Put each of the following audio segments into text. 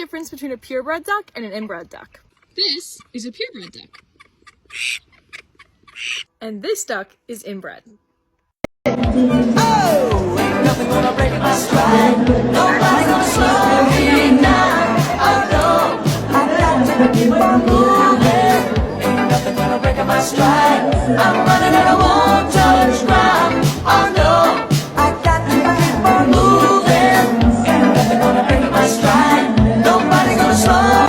difference between a purebred duck and an inbred duck? This is a purebred duck. And this duck is inbred. Oh, ain't nothing gonna break my stride. Nobody's gonna slow me down. Oh no, I got to keep on moving. Ain't nothing gonna break my stride. I'm running and I won't touch ground. Oh no, I got to keep on moving. Ain't nothing gonna break my stride. Nobody's gonna slow.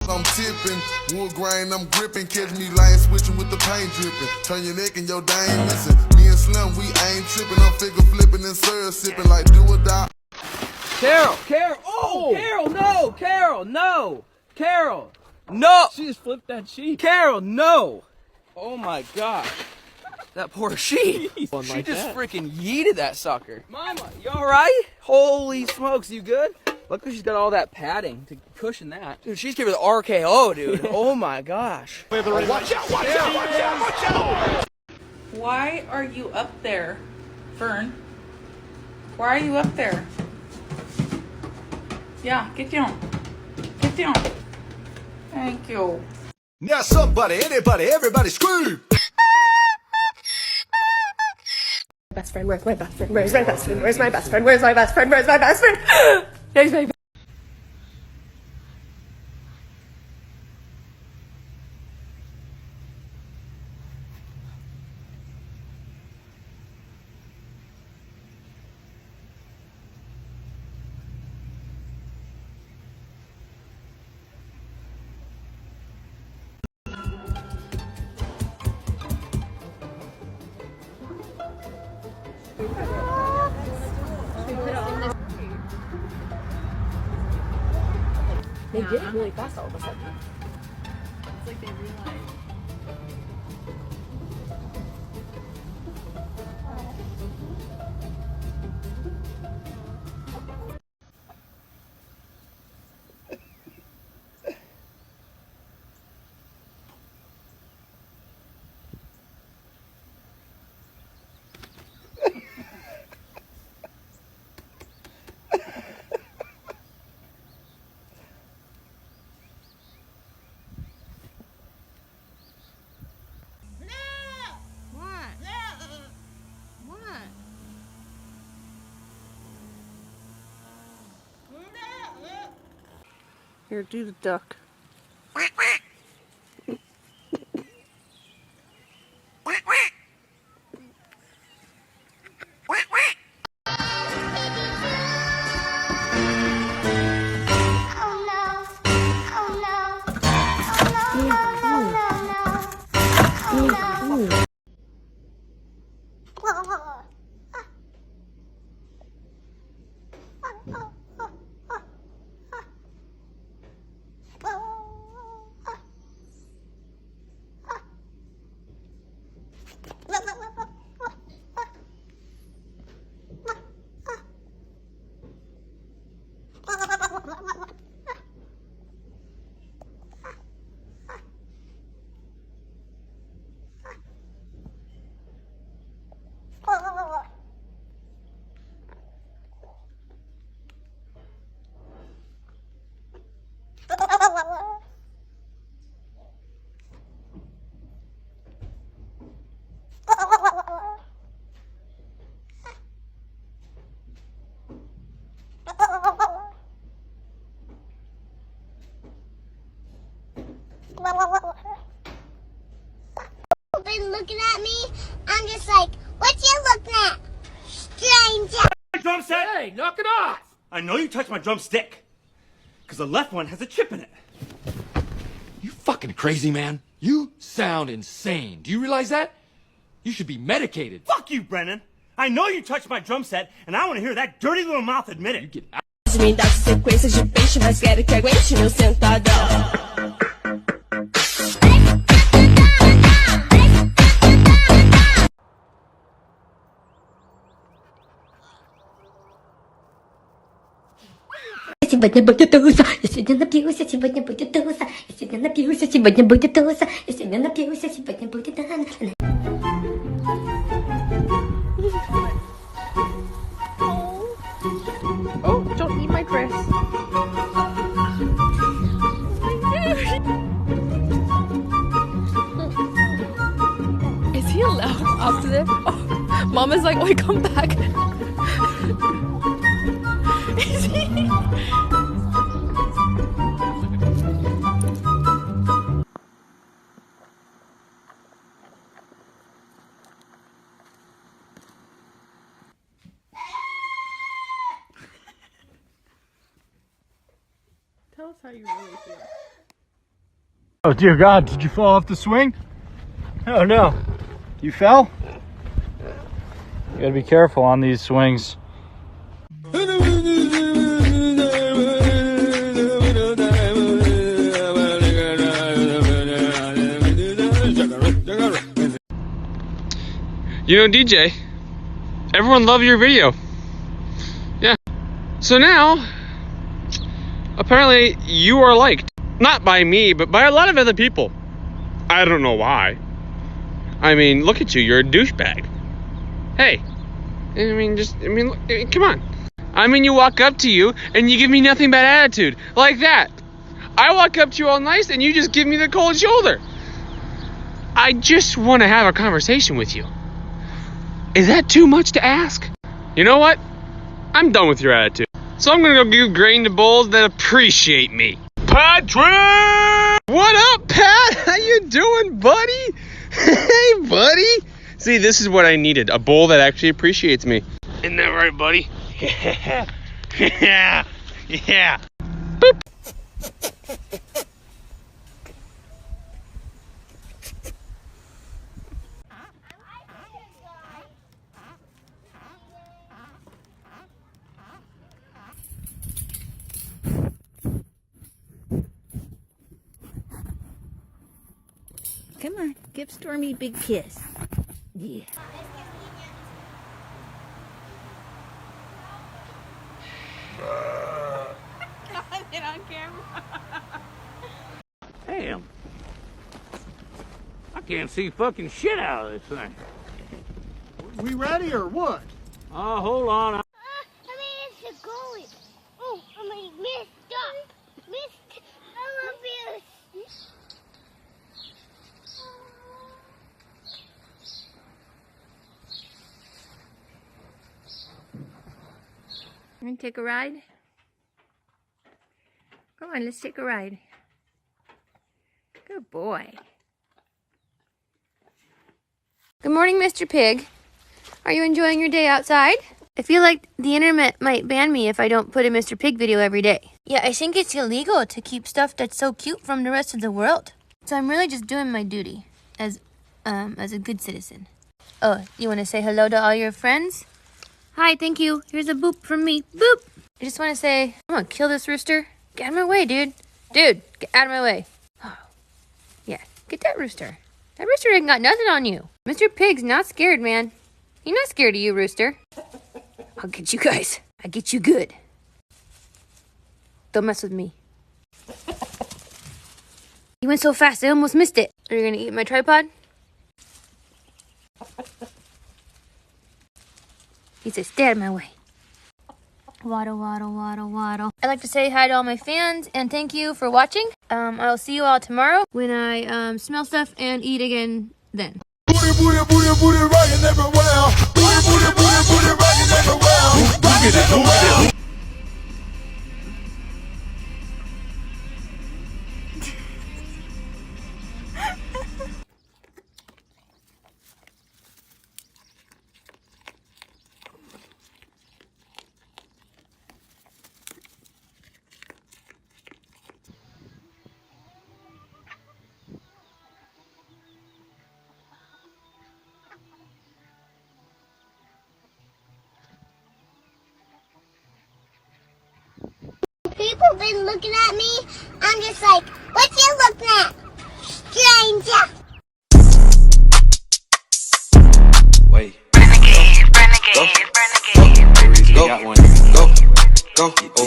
I'm tipping, wood grain, I'm gripping. Catch me lane switching with the paint dripping. Turn your neck and your dang missing. Me and Slim, we ain't tripping. I'm figure flipping and syrup sipping like do or die. Carol, oh, Carol, no, Carol, no, Carol, no. She just flipped that sheep. Carol, no. Oh my gosh. That poor sheep. She like just that. freaking yeeted that sucker. Mama, you alright? Holy smokes, you good? Look, she's got all that padding to cushion that. Dude, she's giving the RKO, dude. Oh my gosh. Watch out, watch out, watch out, watch out! Why are you up there, Fern? Why are you up there? Yeah, get down. Get down. Thank you. Now somebody, anybody, everybody scream! Best friend, where's my best friend? Where's my best friend? Where's my best friend? Where's my best friend? Where's my best friend? There's my They did it really fast all of a sudden. It's like they realized. Here, do the duck. Been looking at me. I'm just like, what you looking at, stranger? Drum set? Hey, knock it off! I know you touched my drumstick, because the left one has a chip in it. You fucking crazy, man. You sound insane. Do you realize that? You should be medicated. Fuck you, Brennan. I know you touched my drum set, and I want to hear that dirty little mouth admit it. You get out. Me dá sequência de peixe, mas quero que aguente meu sentadão. Esse сегодня будет туса. Я сегодня напьюсь, а сегодня будет туса. Я сегодня напьюсь, а сегодня будет туса. Я сегодня напьюсь, а сегодня будет туса. Oh, don't eat my Chris. Is he allowed up to this? Oh, Mom is like, wait, come back. Is he? Tell us how you really feel. Oh dear God, did you fall off the swing? Oh no. You fell? You gotta be careful on these swings. You know, DJ, everyone loved your video. Yeah. So now, apparently you are liked. Not by me, but by a lot of other people. I don't know why. I mean, look at you, you're a douchebag. Hey. Come on. I mean, you walk up to you and you give me nothing but attitude. Like that. I walk up to you all nice and you just give me the cold shoulder. I just want to have a conversation with you. Is that too much to ask? You know what? I'm done with your attitude. So I'm gonna go give grain to bulls that appreciate me. Patrick! What up, Pat? How you doing, buddy? Hey, buddy. See, this is what I needed. A bull that actually appreciates me. Isn't that right, buddy? Yeah. Yeah. Yeah. Boop. Come on, give Stormy a big kiss. Yeah. Get on camera. Damn. I can't see fucking shit out of this thing. We ready or what? Oh, hold on. I mean, it's going. Oh, I mean, missed up. Missed. I love you. You want to take a ride? Come on, let's take a ride. Good boy. Good morning, Mr. Pig. Are you enjoying your day outside? I feel like the internet might ban me if I don't put a Mr. Pig video every day. Yeah, I think it's illegal to keep stuff that's so cute from the rest of the world. So I'm really just doing my duty as a good citizen. Oh, you want to say hello to all your friends? Hi, thank you. Here's a boop from me. Boop! I just want to say, I'm gonna kill this rooster. Get out of my way, dude. Dude, get out of my way. Oh, yeah, get that rooster. That rooster ain't got nothing on you. Mr. Pig's not scared, man. He's not scared of you, rooster. I'll get you guys. I get you good. Don't mess with me. You went so fast, I almost missed it. Are you gonna eat my tripod? He said, stay out of my way. Waddle, waddle, waddle, waddle. I'd like to say hi to all my fans and thank you for watching. I'll see you all tomorrow when I smell stuff and eat again then. Booty, booty, booty, booty, rockin' everywhere. Booty, booty, booty, booty, rockin' everywhere. Rockin' everywhere. People been looking at me. I'm just like, what you looking at, stranger? Wait. Renegade, renegade, renegade. Go, go, go, go.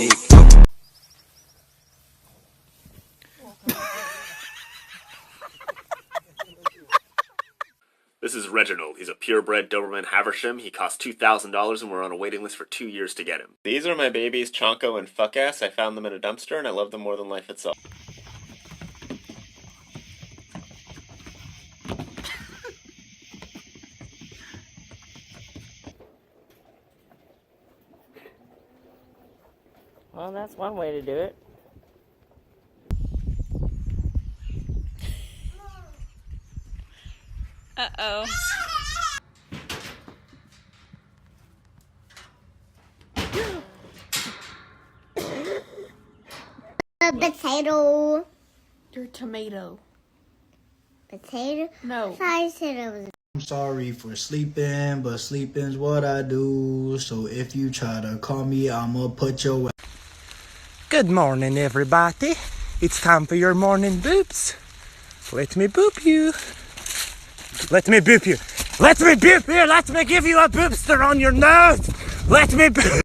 This is Reginald. He's a purebred Doberman Haversham. He cost $2,000 and we're on a waiting list for 2 years to get him. These are my babies, Chonko and Fuckass. I found them in a dumpster and I love them more than life itself. Well, that's one way to do it. Uh-oh. A potato. Your tomato. Potato? No. I said it was. I'm sorry for sleeping, but sleeping's what I do. So if you try to call me, I'ma put your... Good morning, everybody. It's time for your morning boops. Let me boop you. Let me boop you. Let me boop you. Let me give you a boopster on your nose. Let me boop.